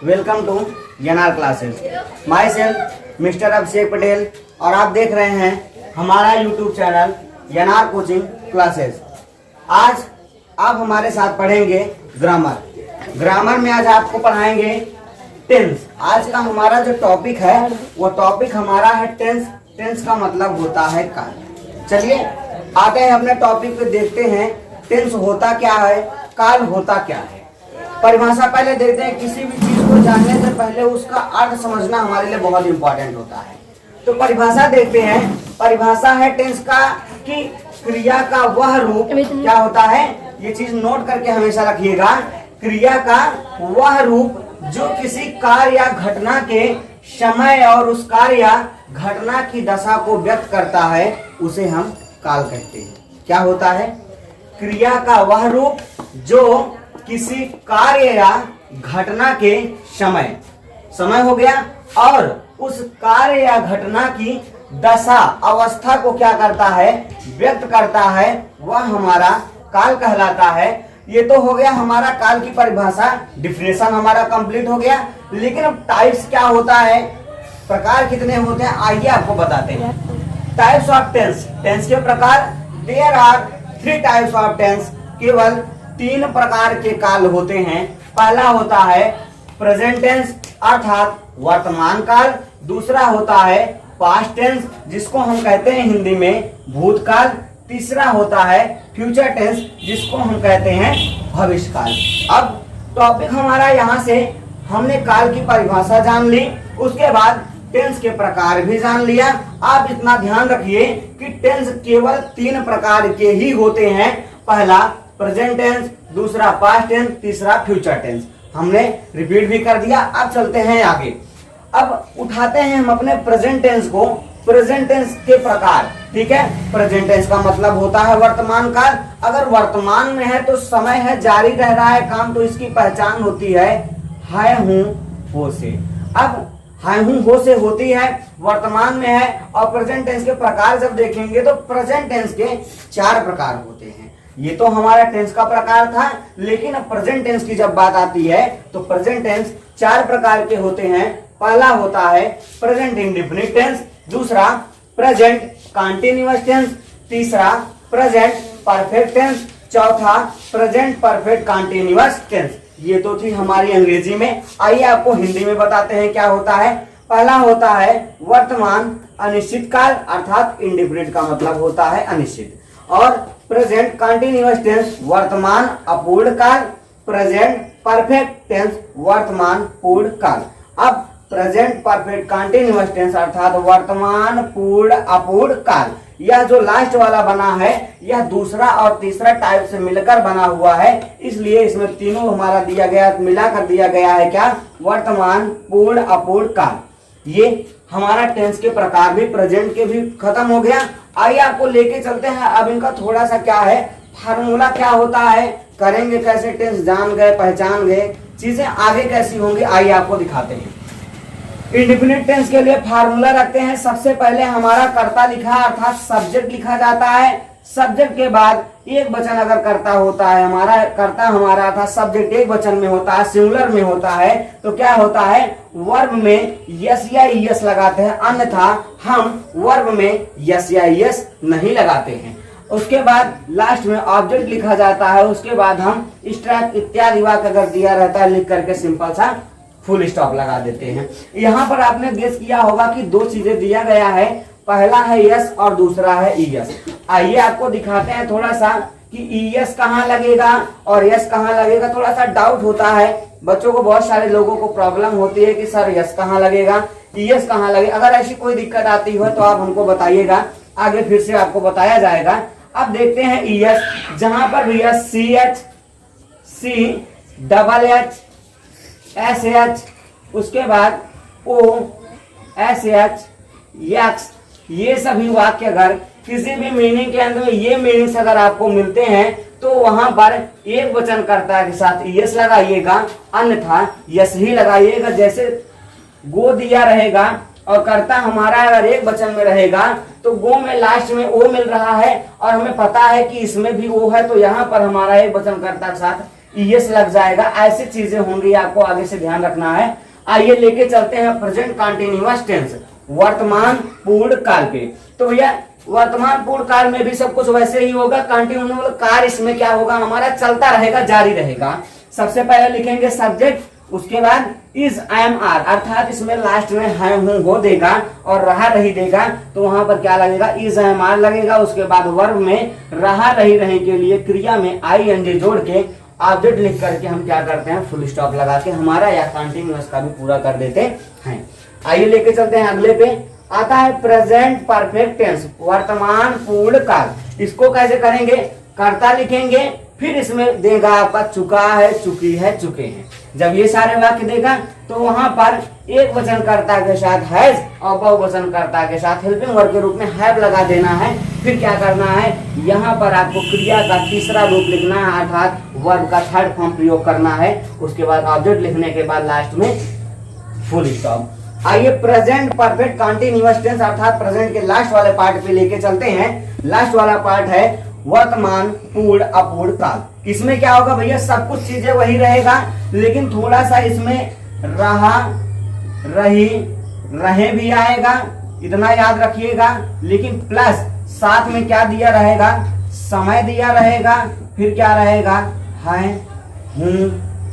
Welcome to NR classes. Myself mister Abhishek Patel और आप देख रहे हैं हमारा YouTube channel NR coaching classes. आज आप हमारे साथ पढ़ेंगे ग्रामर में आज आपको पढ़ाएंगे टेंस। आज का हमारा जो टॉपिक है वो टॉपिक हमारा है टेंस। टेंस का मतलब होता है काल। चलिए आते हैं अपने टॉपिक पे, देखते हैं टेंस होता क्या है, काल होता क्या है। परिभाषा पहले देखते हैं। किसी भी चीज को जानने से पहले उसका अर्थ समझना हमारे लिए बहुत इंपॉर्टेंट होता है। तो परिभाषा देखते हैं। परिभाषा है टेंस का कि क्रिया का वह रूप क्या होता है, ये चीज नोट करके हमेशा रखिएगा। क्रिया का वह रूप जो किसी कार्य या घटना के समय और उस कार्य या घटना की दशा को व्यक्त करता है उसे हम काल कहते हैं। क्या होता है? क्रिया का वह रूप जो किसी कार्य या घटना के समय हो गया और उस कार्य या घटना की दशा अवस्था को क्या करता है, व्यक्त करता है, वह हमारा काल कहलाता है। ये तो हो गया हमारा काल की परिभाषा, डिफिनेशन हमारा कंप्लीट हो गया। लेकिन अब टाइप्स क्या होता है, प्रकार कितने होते हैं, आइए आपको बताते हैं। Types of tense. टेंस के प्रकार, there are 3 types of tense. केवल 3 प्रकार के काल होते हैं। पहला होता है प्रेजेंट टेंस अर्थात वर्तमान काल। दूसरा होता है पास्ट टेंस जिसको हम कहते हैं हिंदी में भूतकाल। तीसरा होता है फ्यूचर टेंस जिसको हम कहते हैं भविष्यकाल। अब टॉपिक हमारा यहाँ से हमने काल की परिभाषा जान ली, उसके बाद टेंस के प्रकार भी जान लिया। आप इतना ध्यान रखिए कि टेंस केवल 3 प्रकार के ही होते हैं। पहला प्रेजेंट टेंस, दूसरा पास्ट टेंस, तीसरा फ्यूचर टेंस। हमने रिपीट भी कर दिया। अब चलते हैं आगे। अब उठाते हैं हम अपने प्रेजेंट टेंस को। प्रेजेंट टेंस के प्रकार, ठीक है। प्रेजेंट टेंस का मतलब होता है वर्तमान काल। अगर वर्तमान में है तो समय है, जारी रह रहा है काम, तो इसकी पहचान होती है हूं हो से। अब हूं हो से होती है, वर्तमान में है। और प्रेजेंट टेंस के प्रकार जब देखेंगे तो प्रेजेंट टेंस के 4 प्रकार होते हैं। ये तो हमारा टेंस का प्रकार था, लेकिन अब प्रेजेंट टेंस की जब बात आती है तो प्रेजेंट टेंस 4 प्रकार के होते हैं। पहला होता है प्रेजेंट इंडेफिनिट टेंस, दूसरा प्रेजेंट कंटीन्यूअस टेंस, तीसरा प्रेजेंट परफेक्ट टेंस, चौथा प्रेजेंट परफेक्ट कंटीन्यूअस टेंस। ये तो थी हमारी अंग्रेजी में। आइए आपको हिंदी में बताते हैं क्या होता है। पहला होता है वर्तमान अनिश्चित काल अर्थात इंडेफिनिट का मतलब होता है अनिश्चित। और प्रेजेंट कंटीन्यूअस टेंस वर्तमान अपूर्ण काल, प्रेजेंट परफेक्ट टेंस वर्तमान पूर्ण काल। अब प्रेजेंट परफेक्ट कंटीन्यूअस टेंस अर्थात वर्तमान पूर्ण अपूर्ण काल, यह जो लास्ट वाला बना है यह दूसरा और तीसरा टाइप से मिलकर बना हुआ है, इसलिए इसमें तीनों हमारा दिया गया, मिलाकर दिया गया है क्या, वर्तमान पूर्ण अपूर्ण काल। ये हमारा टेंस के प्रकार भी, प्रेजेंट के भी खत्म हो गया। आइए आपको लेके चलते हैं। अब इनका थोड़ा सा क्या है, फार्मूला क्या होता है, करेंगे कैसे, टेंस जान गए, पहचान गए, चीजें आगे कैसी होंगी, आइए आपको दिखाते हैं। इंडेफिनिट टेंस के लिए फार्मूला रखते हैं। सबसे पहले हमारा कर्ता लिखा अर्थात सब्जेक्ट लिखा जाता है। सब्जेक्ट के बाद एक वचन अगर कर्ता होता है, हमारा कर्ता हमारा था सब्जेक्ट एक वचन में होता है, सिंगुलर में होता है, तो क्या होता है, वर्ब में यस या यस लगाते हैं, अन्यथा हम वर्ब में यस या यस नहीं लगाते हैं। उसके बाद लास्ट में ऑब्जेक्ट लिखा जाता है। उसके बाद हम स्ट्रैक इत्यादि वाक्य अगर दिया रहता है लिख करके सिंपल सा फुल स्टॉप लगा देते हैं। यहाँ पर आपने गेस किया होगा कि 2 चीजें दिया गया है, पहला है यस और दूसरा है ईएस। आइए आपको दिखाते हैं थोड़ा सा कि ईएस कहाँ लगेगा और यस कहाँ लगेगा। थोड़ा सा डाउट होता है बच्चों को, बहुत सारे लोगों को प्रॉब्लम होती है कि सर यस कहाँ लगेगा, ईएस कहाँ लगेगा। अगर ऐसी कोई दिक्कत आती हो तो आप हमको बताइएगा, आगे फिर से आपको बताया जाएगा। अब देखते हैं ईएस, जहां पर भी yes, C H, C double H, S H, उसके बाद ओ एस एच, यक्स, ये सभी वाक्य अगर किसी भी मीनिंग के अंदर में ये मीनिंग्स अगर आपको मिलते हैं तो वहां पर एक वचन कर्ता के साथ यस लगाइएगा, अन्यथा यस ही लगाइएगा। जैसे गो दिया रहेगा और कर्ता हमारा अगर एक वचन में रहेगा तो गो में लास्ट में ओ मिल रहा है और हमें पता है कि इसमें भी ओ है, तो यहाँ पर हमारा एक वचन कर्ता के साथ ईएस लग जाएगा, ऐसी चीजें होंगी, आपको आगे से ध्यान रखना है। आइए लेके चलते हैं प्रेजेंट कंटिन्यूअस टेंस, वर्तमान पूर्ण काल पे। तो भैया वर्तमान पूर्ण काल में भी सब कुछ वैसे ही होगा, कंटिन्यूअस कार्य इसमें क्या होगा, हमारा चलता रहेगा, जारी रहेगा। सबसे पहले लिखेंगे सब्जेक्ट, उसके बाद इज आई एम आर, अर्थात इसमें लास्ट में है हूं हो देगा और रहा रही देगा, तो वहां पर क्या लगेगा, इज आई एम आर लगेगा। उसके बाद वर्ब में रहा रही रही के लिए क्रिया में आई एन जी जोड़ के ऑब्जेक्ट लिख करके हम क्या करते हैं, फुल स्टॉप लगा के हमारा या कंटिन्यूअस का भी पूरा कर देते हैं। आइए लेके चलते हैं अगले पे। आता है प्रेजेंट परफेक्ट टेंस, वर्तमान पूर्ण काल। इसको कैसे करेंगे, कर्ता लिखेंगे, फिर इसमें देगा आपका चुका है, चुकी है, चुके हैं। जब ये सारे वाक्य देगा तो वहां पर एक वचन कर्ता के साथ हैज और बहुवचन कर्ता के साथ हेल्पिंग वर्ब के रूप में हैव लगा देना है। फिर क्या करना है, यहाँ पर आपको क्रिया का तीसरा रूप लिखना है, अर्थात वर्ब का थर्ड फॉर्म प्रयोग करना है। उसके बाद ऑब्जेक्ट लिखने के बाद लास्ट में फुल स्टॉप। आइए प्रेजेंट परफेक्ट कंटीन्यूअस टेंस अर्थात प्रेजेंट के लास्ट वाले पार्ट पे लेके चलते हैं। लास्ट वाला पार्ट है वर्तमान पूर्ण अपूर्ण काल। इसमें क्या होगा भैया, सब कुछ चीजें वही रहेगा, लेकिन थोड़ा सा इसमें रहा रही रहे भी आएगा, इतना याद रखिएगा। लेकिन प्लस साथ में क्या दिया रहेगा, समय दिया रहेगा, फिर क्या रहेगा, है हूं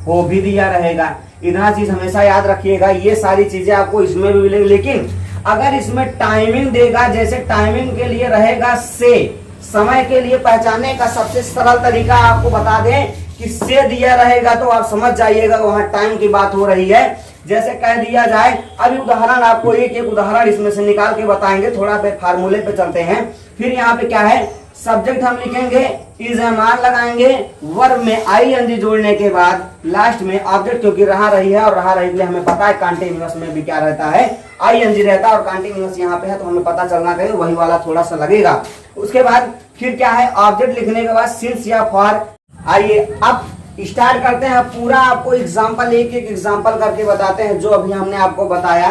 हो भी दिया रहेगा। इतना चीज हमेशा याद रखिएगा, ये सारी चीजें आपको इसमें भी मिलेंगी। लेकिन अगर इसमें टाइमिंग देगा, जैसे टाइमिंग के लिए रहेगा से, समय के लिए पहचानने का सबसे सरल तरीका आपको बता दें कि से दिया रहेगा तो आप समझ जाइएगा वहां टाइम की बात हो रही है। जैसे कह दिया जाए, अभी उदाहरण आपको एक एक उदाहरण इसमें से निकाल के बताएंगे, थोड़ा पे फार्मूले पे चलते हैं। फिर यहाँ पे क्या है, सब्जेक्ट हम लिखेंगे, इज एम आर लगाएंगे, वर्ब में आई एन जी जोड़ने के बाद लास्ट में ऑब्जेक्ट, क्योंकि रहा रही है और रहा रही के लिए हमें पता है कंटीन्यूअस में भी क्या रहता है, आई एन जी रहता है, और कंटीन्यूअस यहाँ पे है तो हमें पता चलना चाहिए, वही वाला थोड़ा सा लगेगा। उसके बाद फिर क्या है, ऑब्जेक्ट लिखने के बाद सिंस या फॉर। आइए अब स्टार्ट करते हैं, पूरा आपको एग्जाम्पल एक एक एग्जाम्पल करके बताते हैं जो अभी हमने आपको बताया।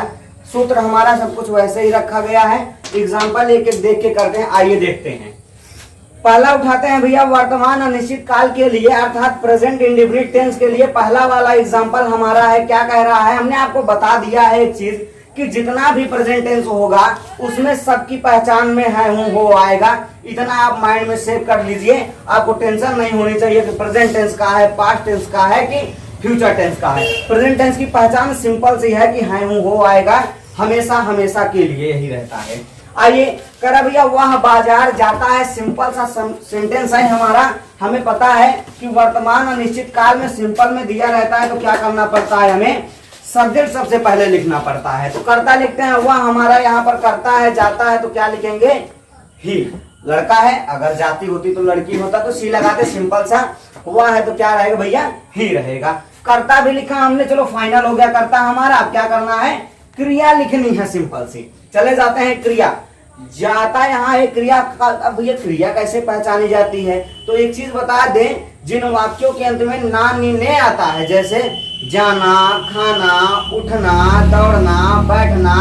सूत्र हमारा सब कुछ वैसे ही रखा गया है, एग्जाम्पल एक एक देख के करते हैं। आइए देखते हैं। पहला उठाते हैं भैया वर्तमान अनिश्चित काल के लिए अर्थात प्रेजेंट इंडेफिनिट टेंस के लिए पहला वाला एग्जांपल हमारा है। क्या कह रहा है, हमने आपको बता दिया है एक चीज कि जितना भी प्रेजेंट टेंस होगा उसमें सबकी पहचान में है हूं हो आएगा। इतना आप माइंड में सेव कर लीजिए, आपको टेंशन नहीं होनी चाहिए कि प्रेजेंट टेंस का है, पास्ट टेंस का है कि फ्यूचर टेंस का है। प्रेजेंट टेंस की पहचान सिंपल सी है कि है हूं हो आएगा, हमेशा हमेशा के लिए यही रहता है। आइए करा भैया, वह बाजार जाता है, सिंपल सा सेंटेंस है हमारा। हमें पता है कि वर्तमान अनिश्चित काल में सिंपल में दिया रहता है तो क्या करना पड़ता है, हमें सब्जेक्ट सबसे पहले लिखना पड़ता है। तो कर्ता लिखते हैं, वह हमारा यहाँ पर करता है, जाता है तो क्या लिखेंगे, ही। लड़का है, अगर जाती होती तो लड़की होता तो सी लगाते, सिंपल सा। वह है तो क्या रहेगा भैया, ही रहेगा। कर्ता भी लिखा हमने, चलो फाइनल हो गया कर्ता हमारा। अब क्या करना है, क्रिया लिखनी है सिंपल सी। चले जाते हैं क्रिया, जाता यहाँ है क्रिया। अब ये क्रिया कैसे पहचानी जाती है, तो एक चीज बता दें, जिन वाक्यों के अंत में ना नी ने आता है, जैसे जाना, खाना, उठना, दौड़ना, बैठना,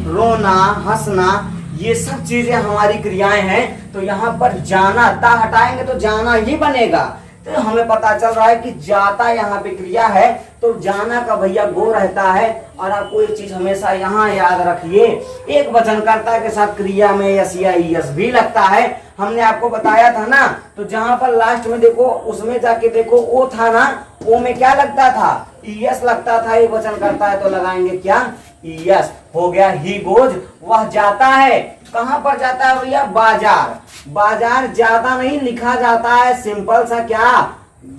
रोना, हंसना, ये सब चीजें हमारी क्रियाएं हैं। तो यहाँ पर जाना ता हटाएंगे तो जाना ही बनेगा। तो हमें पता चल रहा है कि जाता यहाँ पे क्रिया है, तो जाना का भैया गो रहता है। और आपको एक चीज हमेशा यहाँ याद रखिए, एक वचनकर्ता के साथ क्रिया में यस या ईएस भी लगता है। हमने आपको बताया था ना, तो जहां पर लास्ट में देखो, उसमें जाके देखो ओ था ना, ओ में क्या लगता था, ईएस लगता था। एक वचनकर्ता है तो लगाएंगे क्या, ईएस। हो गया ही गोज, वह जाता है। कहां पर जाता है भैया, बाजार। बाजार ज्यादा नहीं लिखा जाता है, सिंपल सा क्या,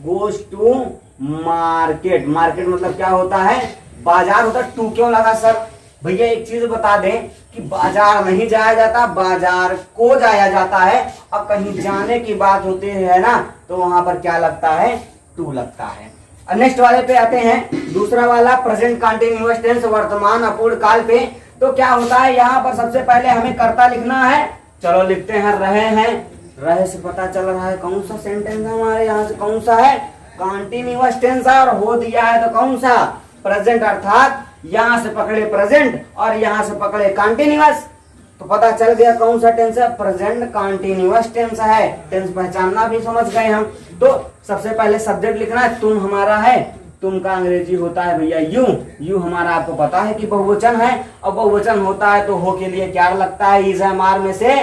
गोज टू मार्केट। मार्केट मतलब क्या होता है, बाजार होता है। टू क्यों लगा सर, भैया एक चीज बता दें कि बाजार नहीं जाया जाता, बाजार को जाया जाता है। अब कहीं जाने की बात होती है ना, तो वहां पर क्या लगता है, टू लगता है। नेक्स्ट वाले पे आते हैं, दूसरा वाला प्रेजेंट कंटीन्यूअस टेंस वर्तमान अपूर्ण काल पे। तो क्या होता है, यहाँ पर सबसे पहले हमें कर्ता लिखना है। चलो लिखते हैं, रहे हैं। रहे से पता चल रहा है कौन सा सेंटेंस है हमारे यहाँ से, कौन सा है, कंटीन्यूअस टेंस है। और हो दिया है तो कौन सा, प्रेजेंट, अर्थात यहाँ से पकड़े प्रेजेंट और यहाँ से पकड़े कंटीन्यूअस, तो पता चल गया कौन सा टेंस है, प्रेजेंट कंटीन्यूअस टेंस है। टेंस पहचानना भी समझ गए हम। तो सबसे पहले सब्जेक्ट लिखना है, तुम हमारा है, तुम का अंग्रेजी होता है भैया यू। यू हमारा आपको पता है कि बहुवचन है, और बहुवचन होता है तो हो के लिए क्या लगता है, इज एम आर में से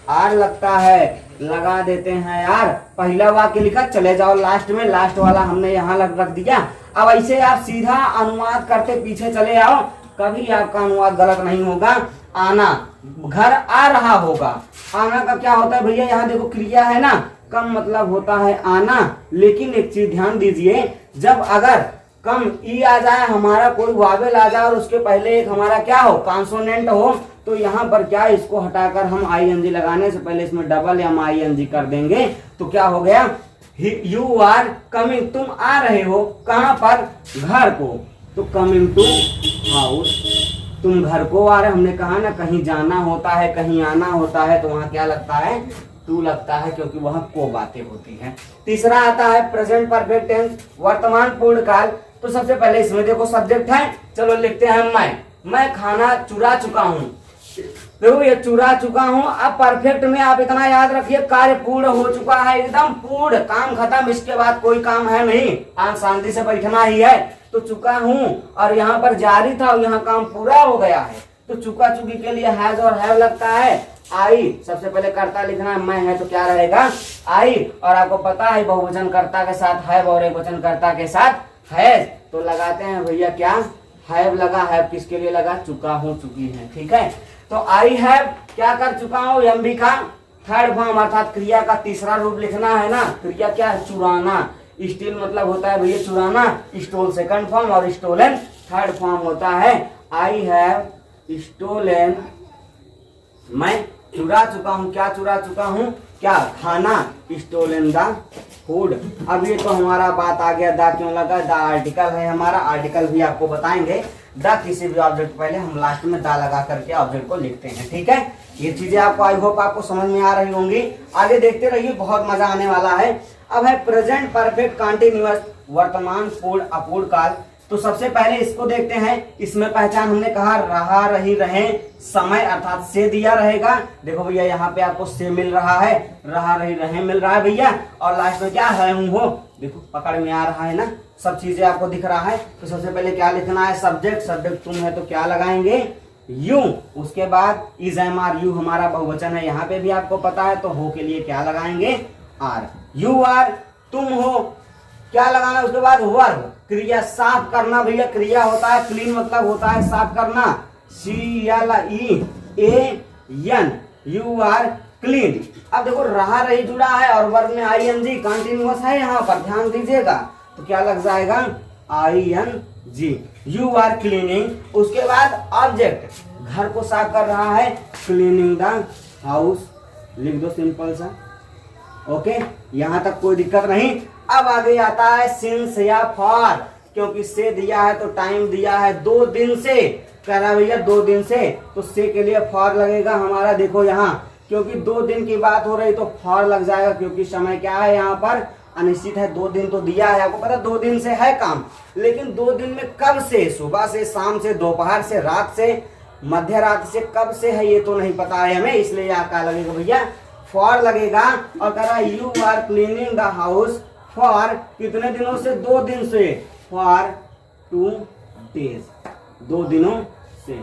आर लगता है, लगा देते हैं यार। पहला वाक्य लिखा, चले जाओ लास्ट में, लास्ट वाला हमने यहाँ रख दिया। अब ऐसे आप सीधा अनुवाद करते पीछे चले आओ, कभी आपका अनुवाद गलत नहीं होगा। आना, घर आ रहा होगा, आना का क्या होता है भैया, यहाँ देखो क्रिया है ना, कम मतलब होता है आना। लेकिन एक चीज ध्यान दीजिए, जब अगर कम ई आ जाए, हमारा कोई वावेल आ जाए और उसके पहले एक हमारा क्या हो, कॉन्सोनेंट हो, तो यहाँ पर क्या, इसको हटाकर हम आईएनजी लगाने से पहले इसमें डबल एम आईएनजी कर देंगे, तो क्या हो गया, यू आर कमिंग, तुम आ रहे हो कहाँ पर, घर को, तो कमिंग टू हाउस, तुम घर को आ रहे। हमने कहा ना कहीं जाना होता है, कहीं आना होता है, तो वहां क्या लगता है, टू लगता है, क्योंकि वहां को बातें होती हैं। तीसरा आता है प्रेजेंट परफेक्ट टेंस, वर्तमान पूर्ण काल। तो सबसे पहले इसमें देखो सब्जेक्ट है, चलो लिखते हैं मैं खाना चुरा चुका हूँ। देखो ये चुरा चुका हूँ। अब परफेक्ट में आप इतना याद रखिए, कार्य पूर्ण हो चुका है, एकदम पूर्ण, काम खत्म, इसके बाद कोई काम है नहीं, आज शांति से बैठना ही है। तो चुका हूँ, और यहाँ पर जारी था और यहाँ काम पूरा हो गया है, तो चुका चुकी के लिए हैज और हैव लगता है। आई, सबसे पहले कर्ता लिखना है, मैं है तो क्या रहेगा, आई, और आपको पता है बहुवचन कर्ता के साथ हैव और एकवचन कर्ता के साथ हैज, तो लगाते हैं भैया क्या, हैव लगा, हैव किसके लिए लगा, चुका हूँ, चुकी है, ठीक है। तो आई हैव क्या कर चुका हूँ, एमबी का थर्ड फॉर्म अर्थात क्रिया का तीसरा रूप लिखना है ना। क्रिया क्या है, चुराना, स्टील मतलब होता है भैया चुराना, स्टोल सेकंड फॉर्म और स्टोलन थर्ड फॉर्म होता है। आई हैव स्टोलन, मैं चुरा चुका हूँ, क्या चुरा चुका हूँ, क्या, खाना, स्टोलन द फूड। अब ये तो हमारा बात आ गया, द क्यों लगा, द आर्टिकल है हमारा, आर्टिकल भी आपको बताएंगे। द किसी भी ऑब्जेक्ट पहले हम लास्ट में द लगा करके ऑब्जेक्ट को लिखते हैं, ठीक है। ये चीजें आपको आई होप आपको समझ में आ रही होंगी, आगे देखते रहिए, बहुत मजा आने वाला है। अब है प्रेजेंट परफेक्ट कॉन्टिन्यूअस, वर्तमान पूर्ण अपूर्ण काल। तो सबसे पहले इसको देखते हैं, इसमें पहचान हमने कहा रहा, रही, रहे, समय अर्थात से दिया रहेगा। देखो भैया यहाँ पे आपको से मिल रहा है, रहा, रही, रहे मिल रहा है भैया, और लास्ट में क्या है, हूँ हो, देखो पकड़ में आ रहा है ना, सब चीजें आपको दिख रहा है। तो सबसे पहले क्या लिखना है, सब्जेक्ट, सब्जेक्ट तुम है तो क्या लगाएंगे, यू। उसके बाद इज एम आर, यू हमारा बहुवचन है, यहाँ पे भी आपको पता है, तो हो के लिए क्या लगाएंगे, आर। यू आर, तुम हो, क्या लगाना, उसके बाद वर्ब, क्रिया, साफ करना भैया, क्रिया होता है, क्लीन मतलब होता है साफ करना, CLEAN, यू आर क्लीन। अब देखो रहा, रही जुड़ा है और वर्ब में ING कंटिन्यूअस है, यहाँ पर ध्यान दीजिएगा, तो क्या लग जाएगा, ING, यू आर क्लीनिंग। उसके बाद ऑब्जेक्ट, घर को साफ कर रहा है, क्लीनिंग द हाउस, लिख दो सिंपल सा, ओके, यहाँ तक कोई दिक्कत नहीं। अब आगे आता है सिंस या फॉर, क्योंकि से दिया है तो टाइम दिया है 2 दिन से, कह रहा है भैया 2 दिन से, तो से के लिए फॉर लगेगा हमारा। देखो यहाँ क्योंकि 2 दिन की बात हो रही तो फॉर लग जाएगा, क्योंकि समय क्या है यहाँ पर अनिश्चित है, 2 दिन तो दिया है, आपको पता 2 दिन से है काम, लेकिन 2 दिन में कब से, सुबह से, शाम से, दोपहर से, रात से, मध्य रात से, कब से है ये तो नहीं पता है हमें, इसलिए यहाँ क्या लगेगा भैया, फॉर लगेगा। और कह रहा है you are cleaning the house for कितने दिनों से, 2 दिन से, फॉर 2 days, 2 दिनों से।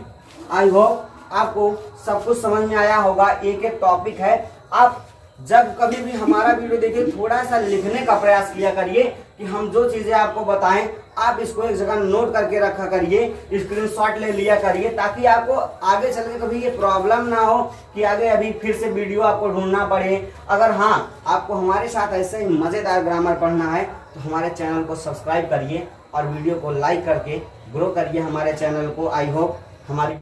आई होप आपको सब कुछ समझ में आया होगा। एक एक टॉपिक है, आप जब कभी भी हमारा वीडियो देखिए थोड़ा सा लिखने का प्रयास किया करिए, कि हम जो चीजें आपको बताएं आप इसको एक जगह नोट करके रखा करिए, स्क्रीनशॉट ले लिया करिए, ताकि आपको आगे चल के कभी ये प्रॉब्लम ना हो कि आगे अभी फिर से वीडियो आपको ढूंढना पड़े। अगर हाँ आपको हमारे साथ ऐसे ही मजेदार ग्रामर पढ़ना है तो हमारे चैनल को सब्सक्राइब करिए और वीडियो को लाइक करके ग्रो करिए हमारे चैनल को। आई होप हमारी